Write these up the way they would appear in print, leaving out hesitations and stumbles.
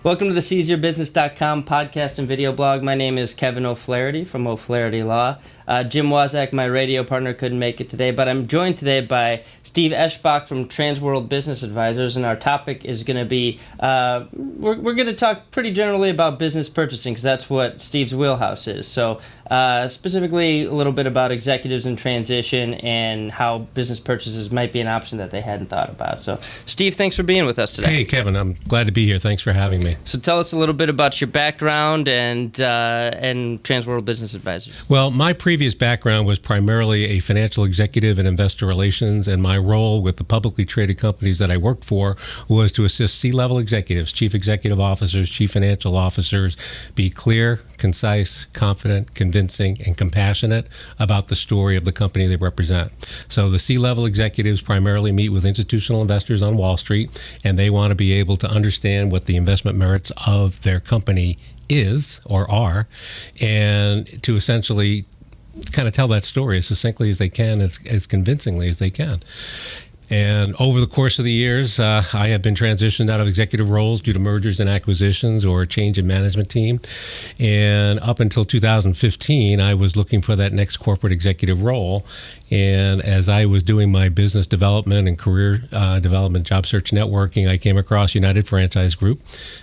Welcome to the SeizeYourBusiness.com podcast and video blog. My name is Kevin O'Flaherty from O'Flaherty Law. Jim Wazak, my radio partner, couldn't make it today, but I'm joined today by Steve Eschbach from Transworld Business Advisors, and our topic is going to be, we're going to talk pretty generally about business purchasing, because that's what Steve's wheelhouse is. So specifically a little bit about executives in transition and how business purchases might be an option that they hadn't thought about. So Steve, thanks for being with us today. Hey Kevin, I'm glad to be here. Thanks for having me. So tell us a little bit about your background and Transworld Business Advisors. Well, my previous background was primarily a financial executive in investor relations, and my role with the publicly traded companies that I worked for was to assist C-level executives, chief executive officers, chief financial officers, be clear, concise, confident, convincing, and compassionate about the story of the company they represent. So the C-level executives primarily meet with institutional investors on Wall Street, and they want to be able to understand what the investment merits of their company is or are, and to essentially kind of tell that story as succinctly as they can, as convincingly as they can. And over the course of the years, I have been transitioned out of executive roles due to mergers and acquisitions or a change in management team. And up until 2015, I was looking for that next corporate executive role. And as I was doing my business development and career development, job search networking, I came across United Franchise Group.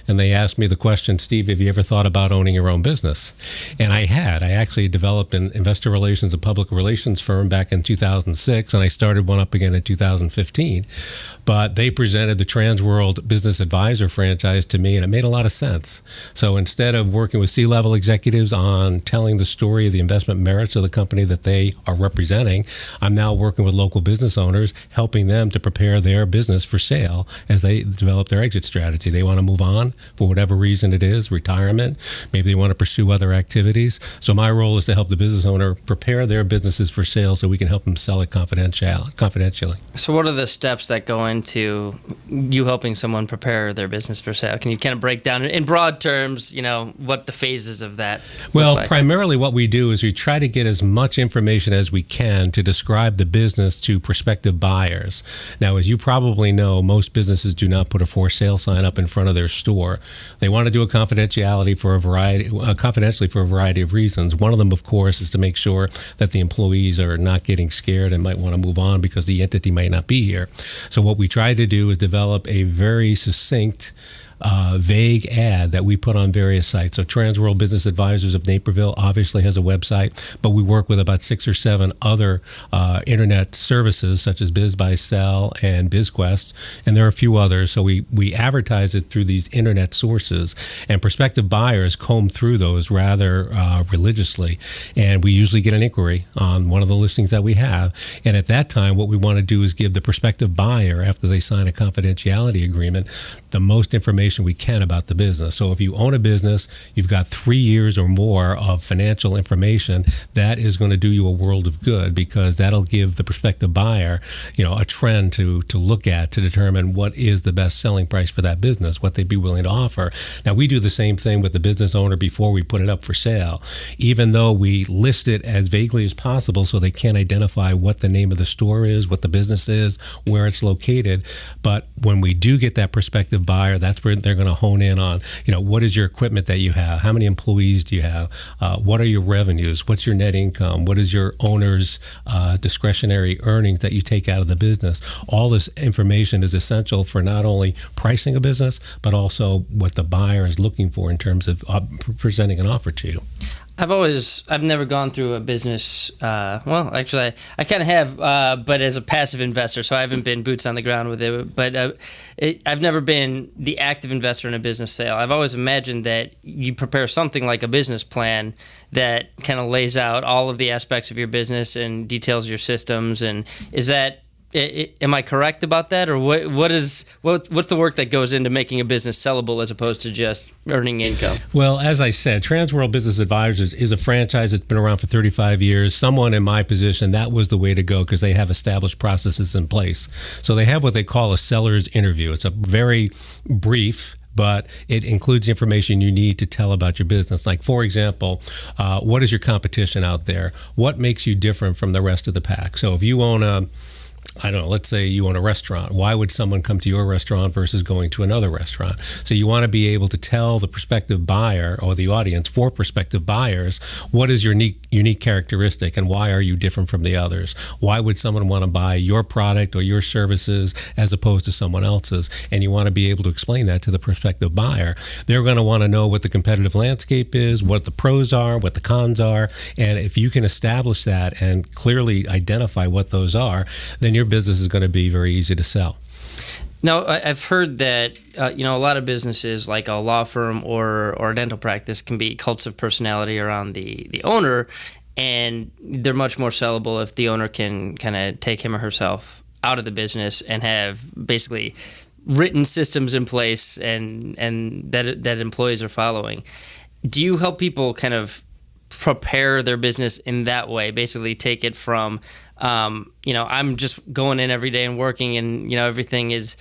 And they asked me the question, Steve, have you ever thought about owning your own business? And I had. I actually developed an investor relations and public relations firm back in 2006, and I started one up again in 2015. But they presented the Transworld Business Advisor franchise to me, and it made a lot of sense. So instead of working with C-level executives on telling the story of the investment merits of the company that they are representing, I'm now working with local business owners, helping them to prepare their business for sale as they develop their exit strategy. They want to move on for whatever reason it is, retirement, maybe they want to pursue other activities. So my role is to help the business owner prepare their businesses for sale so we can help them sell it confidentially. So what are the steps that go into you helping someone prepare their business for sale? Can you kind of break down in broad terms, what the phases of that Well, look like? Primarily what we do is we try to get as much information as we can to describe the business to prospective buyers. Now, as you probably know, most businesses do not put a for sale sign up in front of their store. They want to do a confidentially for a variety of reasons. One of them, of course, is to make sure that the employees are not getting scared and might want to move on because the entity might not be here. So what we try to do is develop a very succinct, vague ad that we put on various sites. So Transworld Business Advisors of Naperville obviously has a website, but we work with about 6 or 7 other internet services such as BizBuySell and BizQuest, and there are a few others. So we advertise it through these internet sources, and prospective buyers comb through those rather religiously, and we usually get an inquiry on one of the listings that we have. And at that time, what we want to do is give the prospective buyer, after they sign a confidentiality agreement, the most information we can about the business. So if you own a business, you've got 3 years or more of financial information, that is going to do you a world of good, because that'll give the prospective buyer, a trend to look at to determine what is the best selling price for that business, what they'd be willing to offer. Now, we do the same thing with the business owner before we put it up for sale, even though we list it as vaguely as possible so they can't identify what the name of the store is, what the business is, where it's located. But when we do get that prospective buyer, that's where they're going to hone in on, what is your equipment that you have? How many employees do you have? What are your revenues? What's your net income? What is your owner's discretionary earnings that you take out of the business? All this information is essential for not only pricing a business, but also what the buyer is looking for in terms of presenting an offer to you. I've never gone through a business, well, actually, I kind of have, but as a passive investor, so I haven't been boots on the ground with it, but I've never been the active investor in a business sale. I've always imagined that you prepare something like a business plan that kind of lays out all of the aspects of your business and details your systems, and is that am I correct about that, or what's the work that goes into making a business sellable as opposed to just earning income? Well, as I said, Transworld Business Advisors is a franchise that's been around for 35 years. Someone in my position, that was the way to go because they have established processes in place. So they have what they call a seller's interview. It's a very brief, but it includes information you need to tell about your business. Like, for example, what is your competition out there? What makes you different from the rest of the pack? So if you own I don't know, let's say you own a restaurant. Why would someone come to your restaurant versus going to another restaurant? So you want to be able to tell the prospective buyer or the audience for prospective buyers, what is your unique characteristic and why are you different from the others? Why would someone want to buy your product or your services as opposed to someone else's? And you want to be able to explain that to the prospective buyer. They're going to want to know what the competitive landscape is, what the pros are, what the cons are. And if you can establish that and clearly identify what those are, then your business is going to be very easy to sell. Now, I've heard that a lot of businesses, like a law firm or a dental practice, can be cults of personality around the owner, and they're much more sellable if the owner can kind of take him or herself out of the business and have basically written systems in place and that employees are following. Do you help people kind of prepare their business in that way? Basically, take it from I'm just going in every day and working, and everything is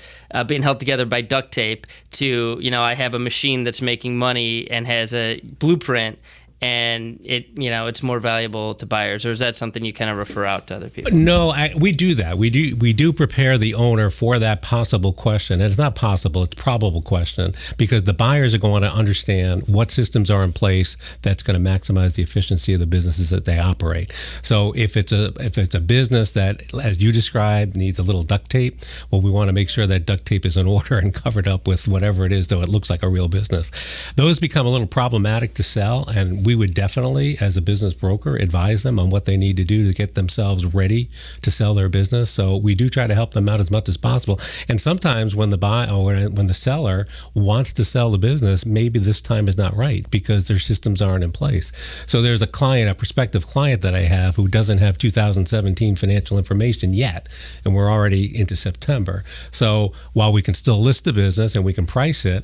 being held together by duct tape, to I have a machine that's making money and has a blueprint, and it's more valuable to buyers? Or is that something you kind of refer out to other people? No, we do that. We do prepare the owner for that possible question. And it's not possible, it's probable question, because the buyers are going to understand what systems are in place that's going to maximize the efficiency of the businesses that they operate. So if it's a business that, as you described, needs a little duct tape, well, we want to make sure that duct tape is in order and covered up with whatever it is, though it looks like a real business. Those become a little problematic to sell, and we would definitely, as a business broker, advise them on what they need to do to get themselves ready to sell their business. So we do try to help them out as much as possible. And sometimes when the seller wants to sell the business, maybe this time is not right because their systems aren't in place. So there's a prospective client that I have who doesn't have 2017 financial information yet, and we're already into September. So while we can still list the business and we can price it,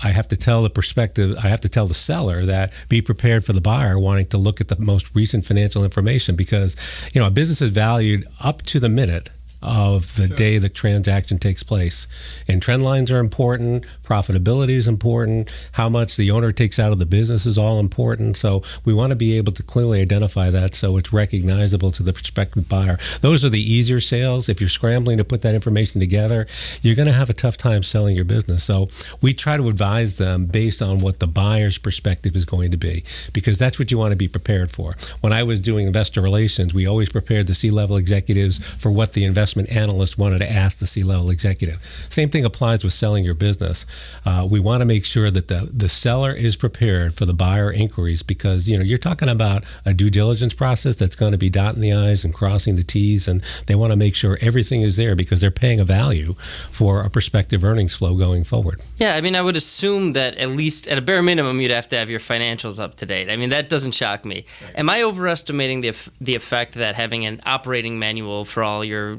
I have to tell the seller that be prepared for the buyer wanting to look at the most recent financial information, because a business is valued up to the minute of the day the transaction takes place. And trend lines are important, profitability is important, how much the owner takes out of the business is all important. So we want to be able to clearly identify that so it's recognizable to the prospective buyer. Those are the easier sales. If you're scrambling to put that information together, you're going to have a tough time selling your business. So we try to advise them based on what the buyer's perspective is going to be, because that's what you want to be prepared for. When I was doing investor relations, we always prepared the C-level executives for what the investment analyst wanted to ask the C-level executive. Same thing applies with selling your business. We want to make sure that the seller is prepared for the buyer inquiries, because you're talking about a due diligence process that's going to be dotting the I's and crossing the T's, and they want to make sure everything is there because they're paying a value for a prospective earnings flow going forward. Yeah, I would assume that at least at a bare minimum you'd have to have your financials up to date. That doesn't shock me. Right. Am I overestimating the effect that having an operating manual for all your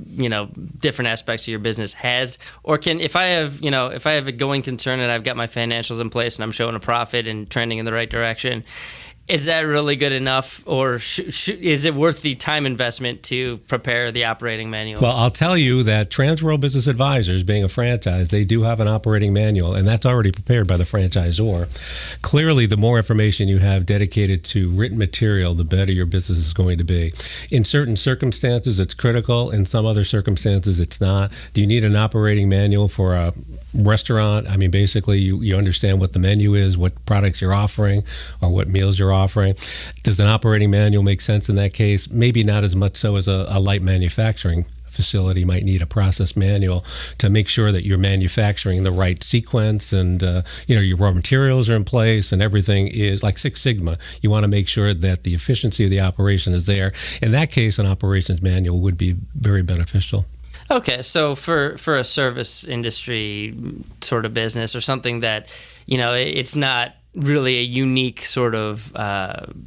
different aspects of your business has? Or if I have a going concern and I've got my financials in place and I'm showing a profit and trending in the right direction, is that really good enough, or is it worth the time investment to prepare the operating manual? Well, I'll tell you that Transworld Business Advisors, being a franchise, they do have an operating manual, and that's already prepared by the franchisor. Clearly, the more information you have dedicated to written material, the better your business is going to be. In certain circumstances, it's critical. In some other circumstances, it's not. Do you need an operating manual for a restaurant? Basically, you understand what the menu is, what products you're offering, or what meals you're offering. Does an operating manual make sense in that case? Maybe not as much so as a light manufacturing facility might need a process manual to make sure that you're manufacturing the right sequence, and your raw materials are in place and everything is like Six Sigma. You want to make sure that the efficiency of the operation is there. In that case, an operations manual would be very beneficial. Okay, so for a service industry sort of business, or something that, it's not really a unique sort of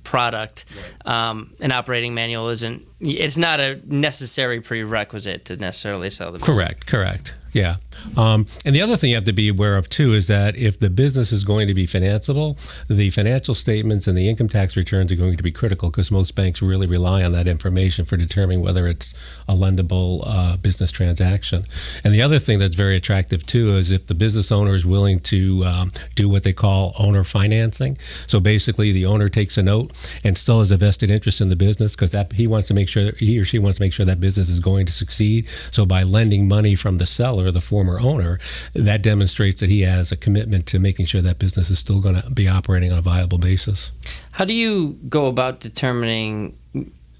product, right. An operating manual it's not a necessary prerequisite to necessarily sell the business. Correct. Yeah. And the other thing you have to be aware of too is that if the business is going to be financeable, the financial statements and the income tax returns are going to be critical, because most banks really rely on that information for determining whether it's a lendable business transaction. And the other thing that's very attractive too is if the business owner is willing to do what they call owner financing. So basically, the owner takes a note and still has a vested interest in the business, because he or she wants to make sure that business is going to succeed. So by lending money from the seller, the former owner, that demonstrates that he has a commitment to making sure that business is still going to be operating on a viable basis. How do you go about determining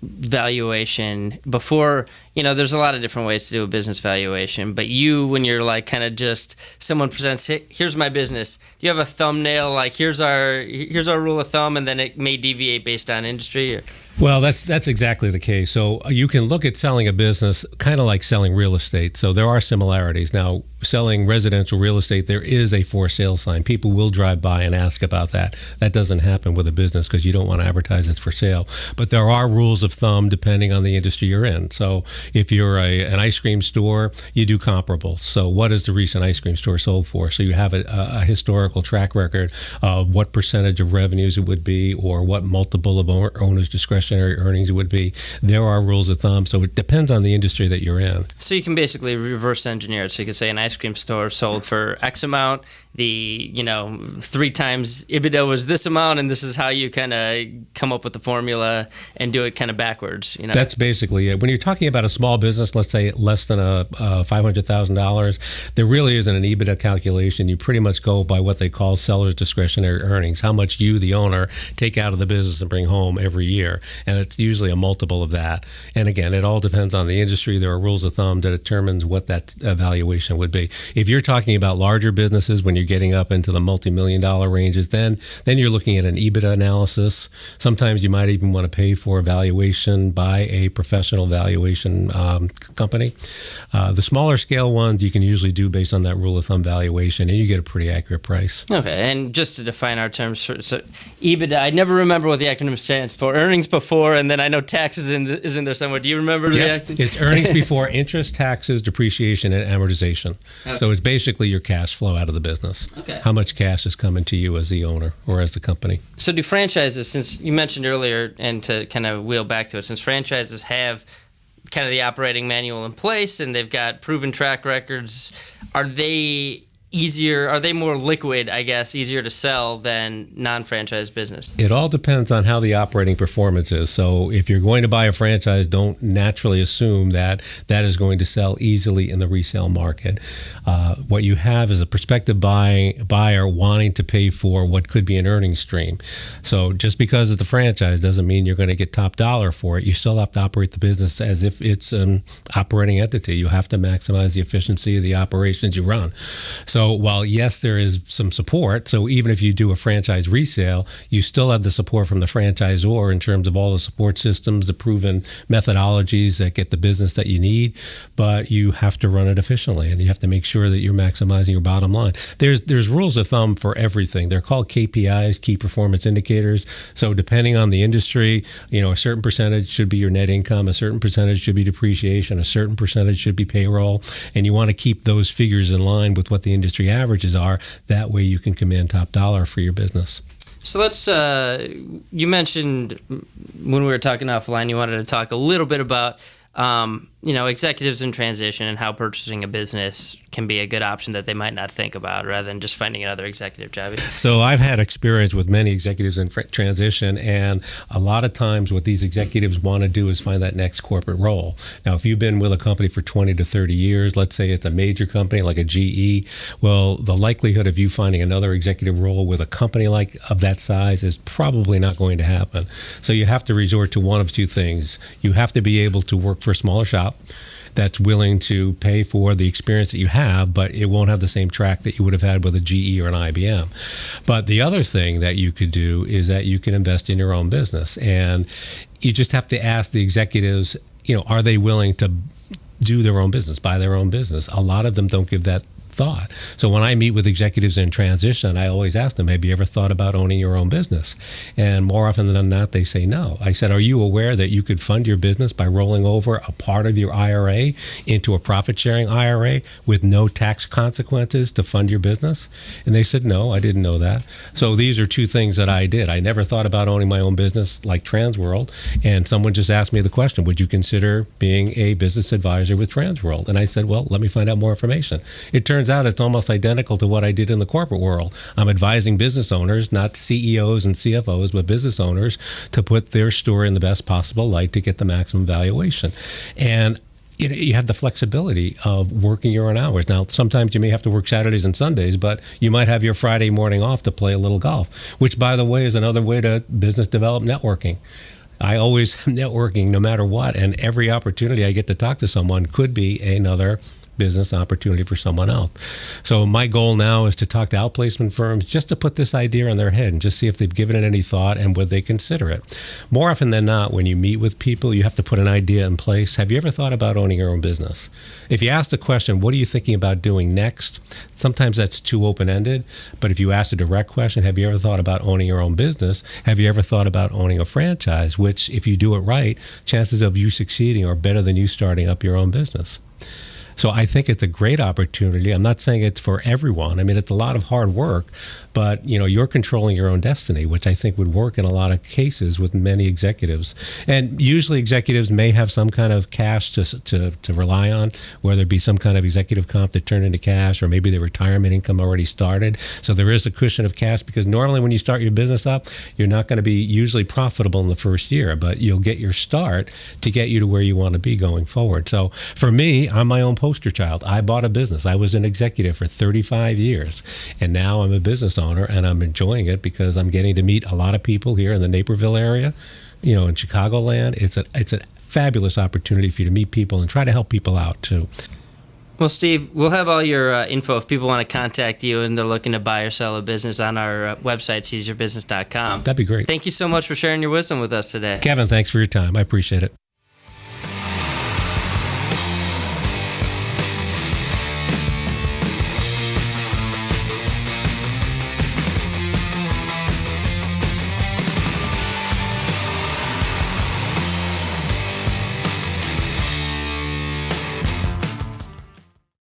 valuation before, there's a lot of different ways to do a business valuation, but when you're like kind of just someone presents, hey, here's my business, do you have a thumbnail, like here's our rule of thumb, and then it may deviate based on industry? Well, that's exactly the case. So you can look at selling a business kind of like selling real estate. So there are similarities. Now, selling residential real estate, there is a for sale sign. People will drive by and ask about that. That doesn't happen with a business because you don't want to advertise it's for sale. But there are rules of thumb depending on the industry you're in. So if you're an ice cream store, you do comparables. So what is the recent ice cream store sold for? So you have a historical track record of what percentage of revenues it would be, or what multiple of owner's discretionary earnings it would be. There are rules of thumb. So it depends on the industry that you're in. So you can basically reverse engineer it. So you could say an ice cream store sold for X amount, the 3 times EBITDA was this amount, and this is how you kind of come up with the formula and do it kind of backwards. That's basically it. When you're talking about a small business, let's say less than $500,000, there really isn't an EBITDA calculation. You pretty much go by what they call seller's discretionary earnings, how much you, the owner, take out of the business and bring home every year, and it's usually a multiple of that. And again, it all depends on the industry. There are rules of thumb that determines what that valuation would be. If you're talking about larger businesses, when you're getting up into the multi-million-dollar ranges, then you're looking at an EBITDA analysis. Sometimes you might even want to pay for a valuation by a professional valuation company. The smaller scale ones you can usually do based on that rule of thumb valuation, and you get a pretty accurate price. Okay, and just to define our terms, so EBITDA, I never remember what the acronym stands for. Earnings before, and then I know taxes is in there somewhere. Do you remember the acronym? It's earnings before interest, taxes, depreciation, and amortization. Okay. So it's basically your cash flow out of the business. Okay. How much cash is coming to you as the owner or as the company. So do franchises, since you mentioned earlier, and to kind of wheel back to it, since franchises have kind of the operating manual in place and they've got proven track records, are they more liquid, I guess, easier to sell than non-franchise business? It all depends on how the operating performance is. So if you're going to buy a franchise, don't naturally assume that is going to sell easily in the resale market. What you have is a prospective buyer wanting to pay for what could be an earnings stream. So just because it's a franchise doesn't mean you're going to get top dollar for it. You still have to operate the business as if it's an operating entity. You have to maximize the efficiency of the operations you run. So while, yes, there is some support, so even if you do a franchise resale, you still have the support from the franchisor in terms of all the support systems, the proven methodologies that get the business that you need, but you have to run it efficiently, and you have to make sure that you're maximizing your bottom line. There's rules of thumb for everything. They're called KPIs, key performance indicators. So depending on the industry, a certain percentage should be your net income, a certain percentage should be depreciation, a certain percentage should be payroll, and you want to keep those figures in line with what the industry averages are. That way you can command top dollar for your business. So let's, you mentioned when we were talking offline, you wanted to talk a little bit about, executives in transition and how purchasing a business can be a good option that they might not think about rather than just finding another executive job. So I've had experience with many executives in transition, and a lot of times what these executives want to do is find that next corporate role. Now, if you've been with a company for 20 to 30 years, let's say it's a major company like a GE, well, the likelihood of you finding another executive role with a company of that size is probably not going to happen. So you have to resort to one of two things. You have to be able to work for a smaller shop that's willing to pay for the experience that you have, but it won't have the same track that you would have had with a GE or an IBM. But the other thing that you could do is that you can invest in your own business. And you just have to ask the executives, are they willing to do their own business, buy their own business? A lot of them don't give that thought. So when I meet with executives in transition, I always ask them, have you ever thought about owning your own business? And more often than not, they say no. I said, are you aware that you could fund your business by rolling over a part of your IRA into a profit-sharing IRA with no tax consequences to fund your business? And they said, no, I didn't know that. So these are two things that I did. I never thought about owning my own business like Transworld, and someone just asked me the question, would you consider being a business advisor with Transworld? And I said, well, let me find out more information. It turns out it's almost identical to what I did in the corporate world. I'm advising business owners, not CEOs and CFOs, but business owners, to put their story in the best possible light to get the maximum valuation. And you have the flexibility of working your own hours. Now, sometimes you may have to work Saturdays and Sundays, but you might have your Friday morning off to play a little golf, which, by the way, is another way to business develop networking. I always am networking no matter what, and every opportunity I get to talk to someone could be another business opportunity for someone else. So my goal now is to talk to outplacement firms just to put this idea in their head and just see if they've given it any thought and would they consider it. More often than not, when you meet with people, you have to put an idea in place. Have you ever thought about owning your own business? If you ask the question, what are you thinking about doing next? Sometimes that's too open-ended, but if you ask a direct question, have you ever thought about owning your own business? Have you ever thought about owning a franchise, which if you do it right, chances of you succeeding are better than you starting up your own business. So I think it's a great opportunity. I'm not saying it's for everyone. I mean, it's a lot of hard work, but you're controlling your own destiny, which I think would work in a lot of cases with many executives. And usually executives may have some kind of cash to rely on, whether it be some kind of executive comp that turned into cash, or maybe their retirement income already started. So there is a cushion of cash, because normally when you start your business up, you're not going to be usually profitable in the first year, but you'll get your start to get you to where you want to be going forward. So for me, I'm my own poster child. I bought a business. I was an executive for 35 years, and now I'm a business owner, and I'm enjoying it because I'm getting to meet a lot of people here in the Naperville area, in Chicagoland. It's a fabulous opportunity for you to meet people and try to help people out too. Well, Steve, we'll have all your info if people want to contact you and they're looking to buy or sell a business on our website, seizeyourbusiness.com. That'd be great. Thank you so much for sharing your wisdom with us today. Kevin, thanks for your time. I appreciate it.